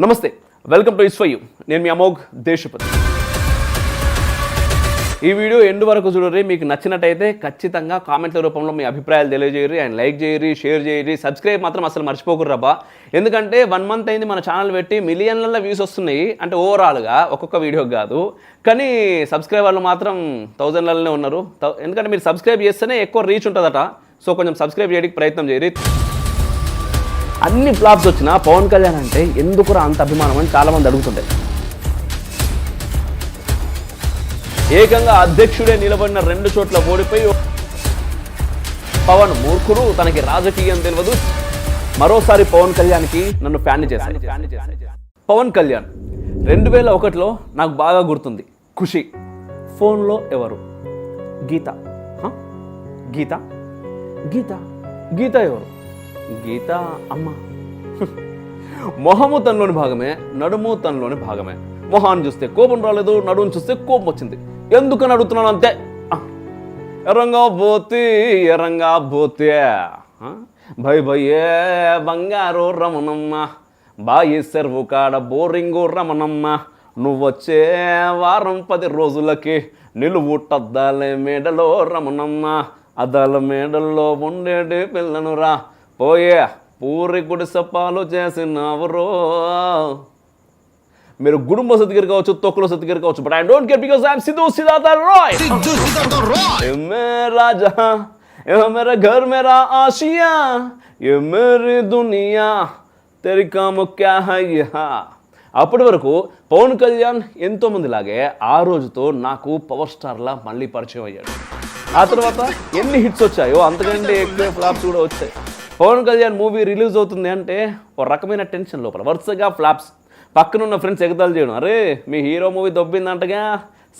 నమస్తే, welcome to it's for you. నేను మీ అమోఘ్ దేశపతి. ఈ వీడియో ఎండ్ వరకు చూడరి. మీకు నచ్చినట్టయితే ఖచ్చితంగా కామెంట్ల రూపంలో మీ అభిప్రాయాలు తెలియజేయరు, అండ్ లైక్ చేయరి, షేర్ చేయరి, సబ్స్క్రైబ్ మాత్రం అసలు మర్చిపోకుర్రు రబ్బా. ఎందుకంటే 1 month అయింది మన ఛానల్ పెట్టి, మిలియన్ల వ్యూస్ వస్తున్నాయి. అంటే ఓవరాల్గా ఒక్కొక్క వీడియోకి కాదు, కానీ సబ్స్క్రైబర్లు మాత్రం 1000లనే ఉన్నారు. ఎందుకంటే మీరు సబ్స్క్రైబ్ చేస్తేనే ఎక్కువ రీచ్ ఉంటుందట. సో కొంచెం సబ్స్క్రైబ్ చేయడానికి ప్రయత్నం చేయరి. అన్ని ఫ్లాప్స్ వచ్చినా పవన్ కళ్యాణ్ అంటే ఎందుకురా అంత అభిమానం అని చాలామంది అడుగుతుంటాయి. ఏకంగా అధ్యక్షుడే నిలబడిన 2 చోట్ల ఓడిపోయి పవన్ మూర్ఖుడు, తనకి రాజకీయం తెలియదు, మరోసారి పవన్ కళ్యాణ్కి నన్ను ఫ్యాన్ చేశాను. పవన్ కళ్యాణ్ 2001లో నాకు బాగా గుర్తుంది. ఖుషి ఫోన్లో ఎవరు? గీత. గీత గీత గీత ఎవరు? గీత అమ్మ. మొహము తనలోని భాగమే, నడుము తనలోని భాగమే. మొహాన్ని చూస్తే కోపం రాలేదు, నడుముని చూస్తే కోపం వచ్చింది. ఎందుకని అడుగుతున్నాను అంతే. ఎరంగా పోతే భయ్ భయ్యే బంగారు రమణమ్మ, బాయి సెర్వు కాడ బోరింగు రమణమ్మ, నువ్వొచ్చే వారం 10 రోజులకి నిలువుటద్దాలే మేడలో రమణమ్మ, అద్దాల మేడల్లో ఉండేటి పిల్లను రా పోయే పూరి గుడిసె పాలు చేసినవరో. మీరు గుడుంబ సతిగిరి కావచ్చు, తొక్కుల సతిగిరి కావచ్చు, but I don't care because I'm Siddhu Siddhartha Roy. ఏ మేరా జహాं, ఏ మేరా ఘర్, మేరా ఆసియా, ఏ మేరీ దునియా, తెరీ కామ్ క్యా హై యహా. అప్పటి వరకు పవన్ కళ్యాణ్ ఎంతోమంది లాగే ఆ రోజుతో నాకు పవర్ స్టార్లా మళ్ళీ పరిచయం అయ్యాడు. ఆ తర్వాత ఎన్ని హిట్స్ వచ్చాయో అంతకంటే ఎక్కువ ఫ్లాప్స్ కూడా వచ్చాయి. పవన్ కళ్యాణ్ మూవీ రిలీజ్ అవుతుంది అంటే ఒక రకమైన టెన్షన్ లోపల, వరుసగా ఫ్లాప్స్. పక్కనున్న ఫ్రెండ్స్ ఎగతాలు చేయడం, అరే మీ హీరో మూవీ దొబ్బిందంటగా,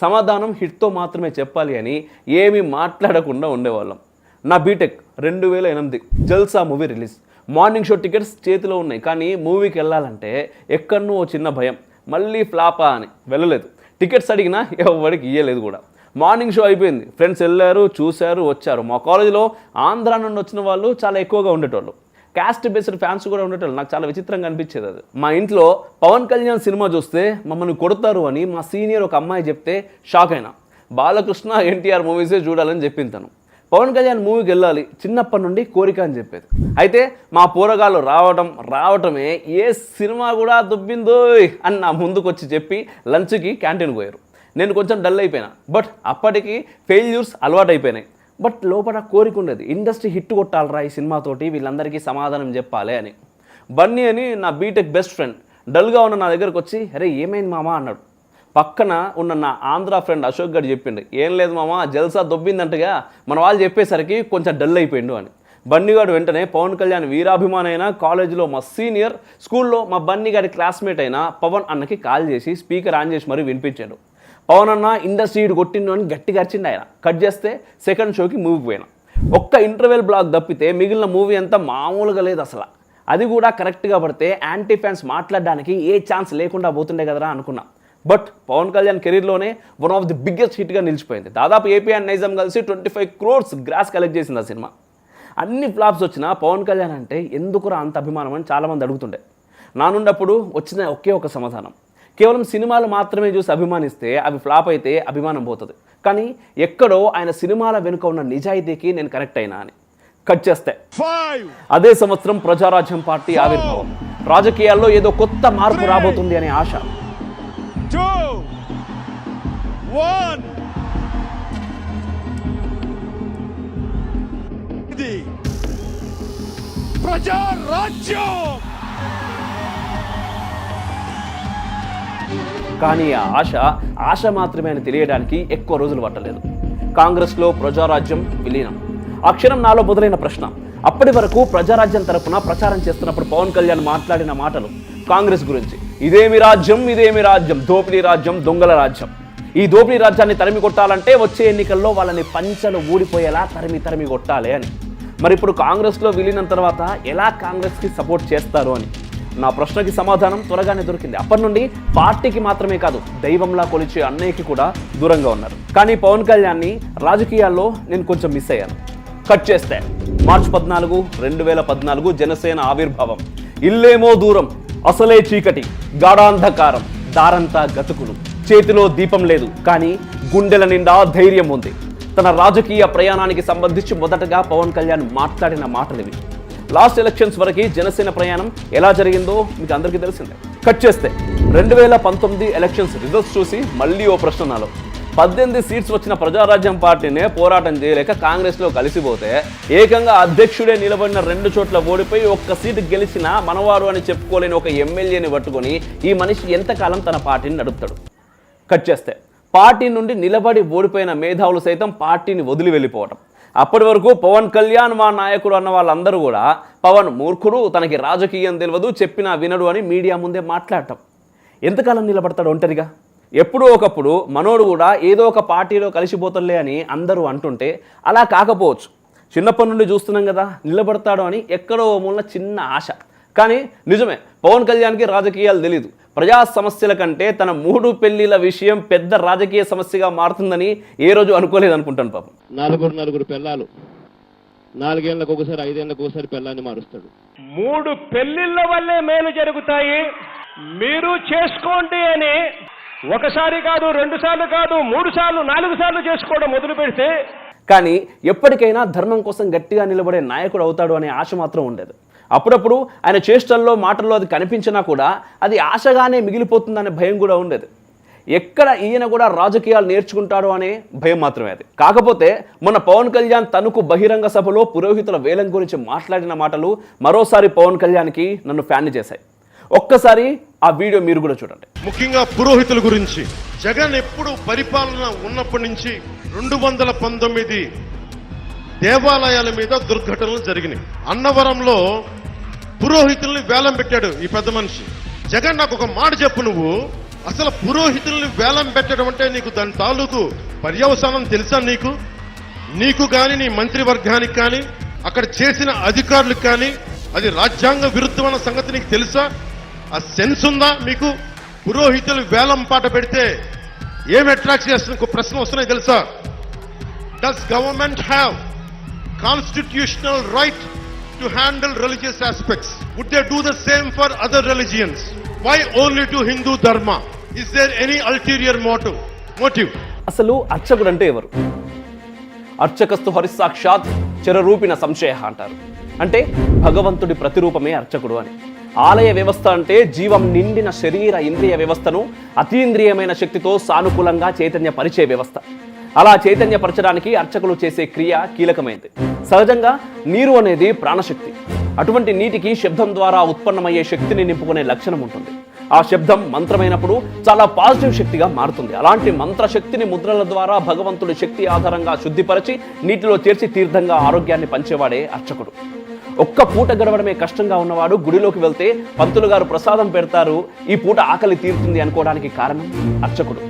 సమాధానం హిట్తో మాత్రమే చెప్పాలి అని ఏమీ మాట్లాడకుండా ఉండేవాళ్ళం. నా B Tech 2008 Jalsa movie release. Morning show tickets చేతిలో ఉన్నాయి, కానీ మూవీకి వెళ్ళాలంటే ఎక్కడనో చిన్న భయం, మళ్ళీ ఫ్లాపా అని వెళ్ళలేదు. టికెట్స్ అడిగినా ఎవరికి ఇయ్యలేదు కూడా. మార్నింగ్ షో అయిపోయింది, ఫ్రెండ్స్ వెళ్ళారు, చూశారు, వచ్చారు. మా కాలేజీలో ఆంధ్ర నుండి వచ్చిన వాళ్ళు చాలా ఎక్కువగా ఉండేటోళ్ళు, క్యాస్ట్ బేస్డ్ ఫ్యాన్స్ కూడా ఉండేటోళ్ళు. నాకు చాలా విచిత్రంగా అనిపించేది అది. మా ఇంట్లో పవన్ కళ్యాణ్ సినిమా చూస్తే మమ్మల్ని కొడతారు అని మా సీనియర్ ఒక అమ్మాయి చెప్తే షాక్ అయినా. బాలకృష్ణ, ఎన్టీఆర్ మూవీసే చూడాలని చెప్పింది తను. పవన్ కళ్యాణ్ మూవీకి వెళ్ళాలి చిన్నప్పటి నుండి కోరిక అని చెప్పేది. అయితే మా పోరగాళ్ళు రావటమే ఏ సినిమా కూడా దుబ్బిందో అని నా ముందుకు వచ్చి చెప్పి లంచ్కి క్యాంటీన్కి పోయారు. నేను కొంచెం డల్ అయిపోయినా, బట్ అప్పటికి ఫెయిల్యూర్స్ అలవాటు అయిపోయినాయి. బట్ లోపల కోరిక ఉండేది, ఇండస్ట్రీ హిట్ కొట్టాలరా ఈ సినిమాతోటి, వీళ్ళందరికీ సమాధానం చెప్పాలి అని. బన్నీ అని నా బీటెక్ బెస్ట్ ఫ్రెండ్ డల్గా ఉన్న నా దగ్గరకు వచ్చి, అరే ఏమైంది మామ అన్నాడు. పక్కన ఉన్న నా ఆంధ్ర ఫ్రెండ్ అశోక్ గారు చెప్పిండు, ఏం లేదు మామ జల్సా దొబ్బిందంటగా, మన వాళ్ళు చెప్పేసరికి కొంచెం డల్ అయిపోయిండు అని. బన్నీగాడు వెంటనే పవన్ కళ్యాణ్ వీరాభిమాని అయినా, కాలేజీలో మా సీనియర్, స్కూల్లో మా బన్నీగాడి క్లాస్మేట్ అయినా పవన్ అన్నకి కాల్ చేసి స్పీకర్ ఆన్ చేసి మరీ వినిపించాడు. పవన్ అన్న ఇండస్ట్రీ కొట్టిండు అని గట్టిగా అరిచిండు ఆయన. కట్ చేస్తే సెకండ్ షోకి మూవీకి పోయినా. ఒక్క ఇంటర్వెల్ బ్లాక్ తప్పితే మిగిలిన మూవీ అంతా మామూలుగా లేదు అసలు. అది కూడా కరెక్ట్గా పడితే యాంటీ ఫ్యాన్స్ మాట్లాడడానికి ఏ ఛాన్స్ లేకుండా పోతుండే కదరా అనుకున్నా. బట్ పవన్ కళ్యాణ్ కెరీర్లోనే వన్ ఆఫ్ ది బిగ్గెస్ట్ హిట్గా నిలిచిపోయింది. దాదాపు ఏపీ అండ్ నైజాం కలిసి 25 crores గ్రాస్ కలెక్ట్ చేసింది ఆ సినిమా. అన్ని ఫ్లాప్స్ వచ్చినా పవన్ కళ్యాణ్ అంటే ఎందుకురా అంత అభిమానం అని చాలామంది అడుగుతుండే. నా నుండి అప్పుడు వచ్చిన ఒకే ఒక సమాధానం, కేవలం సినిమాలు మాత్రమే చూసి అభిమానిస్తే అవి ఫ్లాప్ అయితే అభిమానం పోతుంది, కానీ ఎక్కడో ఆయన సినిమాల వెనుక ఉన్న నిజాయితీకి నేను కనెక్ట్ అయినా అని. కట్ చేస్తే అదే సంవత్సరం ప్రజారాజ్యం పార్టీ ఆవిర్భావం. రాజకీయాల్లో ఏదో కొత్త మార్పు రాబోతుంది అనే ఆశ. 2, 1 ఇది ప్రజారాజ్యం. కానీ ఆ ఆశ మాత్రమే అని తెలియడానికి ఎక్కువ రోజులు పట్టలేదు. కాంగ్రెస్లో ప్రజారాజ్యం విలీనం. ఆ క్షణం నాలో మొదలైన ప్రశ్న. అప్పటి వరకు ప్రజారాజ్యం తరపున ప్రచారం చేస్తున్నప్పుడు పవన్ కళ్యాణ్ మాట్లాడిన మాటలు కాంగ్రెస్ గురించి, ఇదేమి రాజ్యం, దోపిడీ రాజ్యం, దొంగల రాజ్యం. ఈ దోపిడీ రాజ్యాన్ని తరిమి కొట్టాలంటే వచ్చే ఎన్నికల్లో వాళ్ళని పంచలు ఊడిపోయేలా తరిమి కొట్టాలి అని. మరి ఇప్పుడు కాంగ్రెస్లో విలీనం తర్వాత ఎలా కాంగ్రెస్కి సపోర్ట్ చేస్తారు అని నా ప్రశ్నకి సమాధానం త్వరగానే దొరికింది. అప్పటి నుండి పార్టీకి మాత్రమే కాదు, దైవంలా కొలిచే అన్నయ్యకి కూడా దూరంగా ఉన్నారు. కానీ పవన్ కళ్యాణ్ని రాజకీయాల్లో నేను కొంచెం మిస్ అయ్యాను. కట్ చేస్తే మార్చి 14, 2014 జనసేన ఆవిర్భావం. ఇల్లేమో దూరం, అసలే చీకటి, గాఢాంధకారం, దారంతా గతుకులు, చేతిలో దీపం లేదు కానీ గుండెల నిండా ధైర్యం ఉంది. తన రాజకీయ ప్రయాణానికి సంబంధించి మొదటగా పవన్ కళ్యాణ్ మాట్లాడిన మాటలివి. లాస్ట్ ఎలక్షన్స్ వరకు జనసేన ప్రయాణం ఎలా జరిగిందో మీకు అందరికీ తెలిసిందే. కట్ చేస్తే 2019 ఎలక్షన్స్ రిజల్ట్స్ చూసి మళ్ళీ ఓ ప్రశ్న నాలో. 18 సీట్స్ వచ్చిన ప్రజారాజ్యం పార్టీనే పోరాటం చేయలేక కాంగ్రెస్లో కలిసిపోతే ఏకంగా అధ్యక్షుడే నిలబడిన 2 చోట్ల ఓడిపోయి ఒక్క సీటు గెలిచిన మనవాడు అని చెప్పుకోలేని ఒక ఎమ్మెల్యేని పట్టుకొని ఈ మనిషి ఎంతకాలం తన పార్టీని నడుపుతాడు? కట్ చేస్తే పార్టీ నుండి నిలబడి ఓడిపోయిన మేధావులు సైతం పార్టీని వదిలి వెళ్ళిపోవటం. అప్పటి వరకు పవన్ కళ్యాణ్ మా నాయకుడు అన్న వాళ్ళందరూ కూడా పవన్ మూర్ఖుడు, తనకి రాజకీయం తెలియదు, చెప్పినా వినడు అని మీడియా ముందే మాట్లాడటం. ఎంతకాలం నిలబడతాడు ఒంటరిగా? ఎప్పుడో ఒకప్పుడు మనోడు కూడా ఏదో ఒక పార్టీలో కలిసిపోతలే అని అందరూ అంటుంటే అలా కాకపోవచ్చు. చిన్నప్పటి నుండి చూస్తున్నాం కదా, నిలబడతాడు అని ఎక్కడో మూలన చిన్న ఆశ. కానీ నిజమే, పవన్ కళ్యాణ్కి రాజకీయాలు తెలీదు. ప్రజా సమస్యల కంటే తన 3 పెళ్లిల విషయం పెద్ద రాజకీయ సమస్యగా మారుతుందని ఏ రోజు అనుకోలేదు అనుకుంటాను. పాపం నలుగురు పెళ్ళాలు, 4 ఏళ్ళకు ఒకసారి 5 ఏళ్ళకు ఒకసారి పెళ్ళాన్ని మారుస్తాడు. 3 పెళ్లిళ్ళ వల్లే మేలు జరుగుతాయి, మీరు చేసుకోండి అని ఒకసారి కాదు, 2 సార్లు కాదు, 3 సార్లు 4 సార్లు చేసుకోవడం మొదలు పెడితే. కానీ ఎప్పటికైనా ధర్మం కోసం గట్టిగా నిలబడే నాయకుడు అవుతాడు అనే ఆశ మాత్రం ఉండేది. అప్పుడప్పుడు ఆయన చేష్టల్లో మాటల్లో అది కనిపించినా కూడా అది ఆశగానే మిగిలిపోతుందనే భయం కూడా ఉండేది. ఎక్కడ ఈయన కూడా రాజకీయాలు నేర్చుకుంటాడు అనే భయం మాత్రమే అది. కాకపోతే మొన్న పవన్ కళ్యాణ్ తనకు బహిరంగ సభలో పురోహితుల వేలం గురించి మాట్లాడిన మాటలు మరోసారి పవన్ కళ్యాణ్కి నన్ను ఫ్యాన్ చేశాయి. ఒక్కసారి ఆ వీడియో మీరు కూడా చూడండి. ముఖ్యంగా పురోహితుల గురించి జగన్ ఎప్పుడు పరిపాలన ఉన్నప్పటి నుంచి 219 దేవాలయాల మీద దుర్ఘటనలు జరిగినాయి. అన్నవరంలో పురోహితుల్ని వేలం పెట్టాడు ఈ పెద్ద మనిషి. జగన్ నాకు ఒక మాట చెప్పు, నువ్వు అసలు పురోహితుల్ని వేలం పెట్టడం అంటే నీకు దాని తాలూకు పర్యవసానం తెలుసా? నీకు కానీ నీ మంత్రివర్గానికి కానీ అక్కడ చేసిన అధికారులకు కానీ అది రాజ్యాంగ విరుద్ధమైన సంగతి నీకు తెలుసా? ఆ సెన్స్ ఉందా మీకు? పురోహితులు వేలం పాట పెడితే ఏం అట్రాక్ట్ చేస్తున్న ప్రశ్న వస్తున్నాయి తెలుసా? Does government have constitutional right to handle religious aspects? Would they do the same for other religions? Why only to Hindu dharma? Is there any ulterior motive? అసలు అర్చకుడు అంటే ఎవరు? అర్చకస్తు హరిసాక్షాత్ చిరరూపిణ సంశయ అంటారు. అంటే భగవంతుడి ప్రతిరూపమే అర్చకుడు అని. ఆలయ వ్యవస్థ అంటే జీవం నిండిన శరీర ఇంద్రియ వ్యవస్థను అతీంద్రియమైన శక్తితో సానుకూలంగా చైతన్యపరిచే వ్యవస్థ. అలా చైతన్యపరచడానికి అర్చకులు చేసే క్రియ కీలకమైంది. సహజంగా నీరు అనేది ప్రాణశక్తి. అటువంటి నీటికి శబ్దం ద్వారా ఉత్పన్నమయ్యే శక్తిని నింపుకునే లక్షణం ఉంటుంది. ఆ శబ్దం మంత్రమైనప్పుడు చాలా పాజిటివ్ శక్తిగా మారుతుంది. అలాంటి మంత్రశక్తిని ముద్రల ద్వారా భగవంతుడి శక్తి ఆధారంగా శుద్ధిపరచి నీటిలో చేర్చి తీర్థంగా ఆరోగ్యాన్ని పంచేవాడే అర్చకుడు. ఒక్క పూట గడవడమే కష్టంగా ఉన్నవాడు గుడిలోకి వెళ్తే పంతులు గారు ప్రసాదం పెడతారు, ఈ పూట ఆకలి తీరుతుంది అనుకోవడానికి కారణం అర్చకుడు.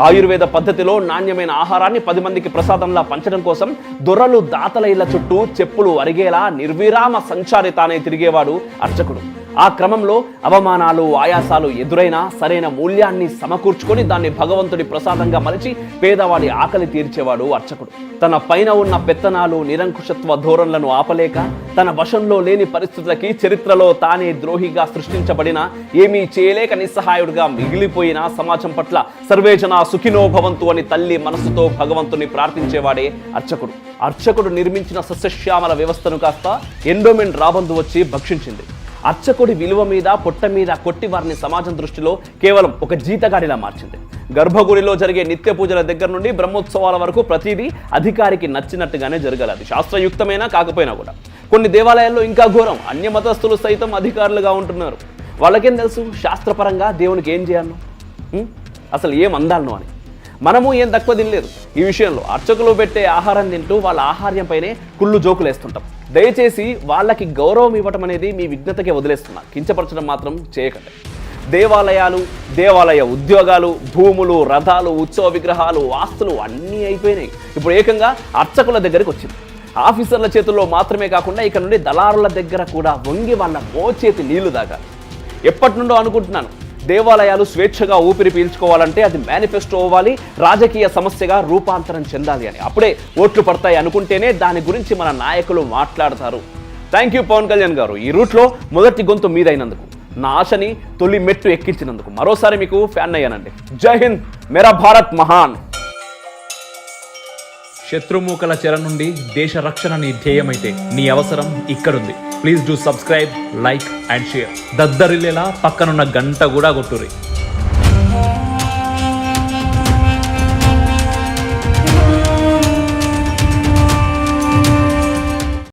ఆయుర్వేద పద్ధతిలో నాణ్యమైన ఆహారాన్ని 10 మందికి ప్రసాదంలా పంచడం కోసం దొరలు దాతల ఇళ్ల చుట్టూ చెప్పులు అరిగేలా నిర్విరామ సంచారితానే తిరిగేవాడు అర్చకుడు. ఆ క్రమంలో అవమానాలు, ఆయాసాలు ఎదురైనా సరైన మూల్యాన్ని సమకూర్చుకొని దాన్ని భగవంతుడి ప్రసాదంగా మలిచి పేదవాడి ఆకలి తీర్చేవాడు అర్చకుడు. తన పైన ఉన్న పెత్తనాలు, నిరంకుశత్వ ధోరణులను ఆపలేక తన వశంలో లేని పరిస్థితులకి చరిత్రలో తానే ద్రోహిగా సృష్టించబడిన, ఏమీ చేయలేక నిస్సహాయుడిగా మిగిలిపోయిన సమాజం పట్ల సర్వేజన సుఖినో భవంతు అని తల్లి మనసుతో భగవంతుని ప్రార్థించేవాడే అర్చకుడు. అర్చకుడు నిర్మించిన సస్యశ్యామల వ్యవస్థను కాస్త ఎండోమెంట్ రాబందు వచ్చి భక్షించింది. అర్చకుడి విలువ మీద పొట్ట మీద కొట్టి వారిని సమాజం దృష్టిలో కేవలం ఒక జీతగాడిలా మార్చింది. గర్భగుడిలో జరిగే నిత్య పూజల దగ్గర నుండి బ్రహ్మోత్సవాల వరకు ప్రతిదీ అధికారికి నచ్చినట్టుగానే జరగాలి. అది శాస్త్రయుక్తమైనా కాకపోయినా కూడా. కొన్ని దేవాలయాల్లో ఇంకా ఘోరం, అన్య మతస్థులు సైతం అధికారులుగా ఉంటున్నారు. వాళ్ళకేం తెలుసు శాస్త్రపరంగా దేవునికి ఏం చేయాలను, అసలు ఏం అందాలను అని. మనము ఏం తక్కువ తినలేదు ఈ విషయంలో. అర్చకులు పెట్టే ఆహారం తింటూ వాళ్ళ ఆహార్యంపైనే కుళ్ళు జోకులు వేస్తుంటాం. దయచేసి వాళ్ళకి గౌరవం ఇవ్వటం అనేది మీ విఘ్నతకే వదిలేస్తున్నా, కించపరచడం మాత్రం చేయకండి. దేవాలయాలు, దేవాలయ ఉద్యోగాలు, భూములు, రథాలు, ఉత్సవ విగ్రహాలు, ఆస్తులు అన్నీ అయిపోయినాయి. ఇప్పుడు ఏకంగా అర్చకుల దగ్గరికి వచ్చింది. ఆఫీసర్ల చేతుల్లో మాత్రమే కాకుండా ఇక నుండి దళారుల దగ్గర కూడా వంగి వాళ్ళ మోచేతి నీళ్లు దాగాలి. ఎప్పటి నుండో అనుకుంటున్నాను, దేవాలయాలు స్వేచ్ఛగా ఊపిరి పీల్చుకోవాలంటే అది మేనిఫెస్టో అవ్వాలి, రాజకీయ సమస్యగా రూపాంతరం చెందాలి అని. అప్పుడే ఓట్లు పడతాయి అనుకుంటేనే దాని గురించి మన నాయకులు మాట్లాడతారు. థ్యాంక్ యూ పవన్ కళ్యాణ్ గారు, ఈ రూట్లో మొదటి గొంతు మీదైనందుకు. నా ఆశని తొలి మెట్టు ఎక్కించినందుకు మరోసారి మీకు ఫ్యాన్ అయ్యానండి. జై హింద్, మేరా భారత్ మహాన్. శత్రుమూకల చెర నుండి దేశ రక్షణ నీ ధ్యేయమైతే నీ అవసరం ఇక్కడుంది. Please do subscribe, like and share. దద్దరిల్లేలా పక్కనున్న గంట కూడా కొట్టుర్రి.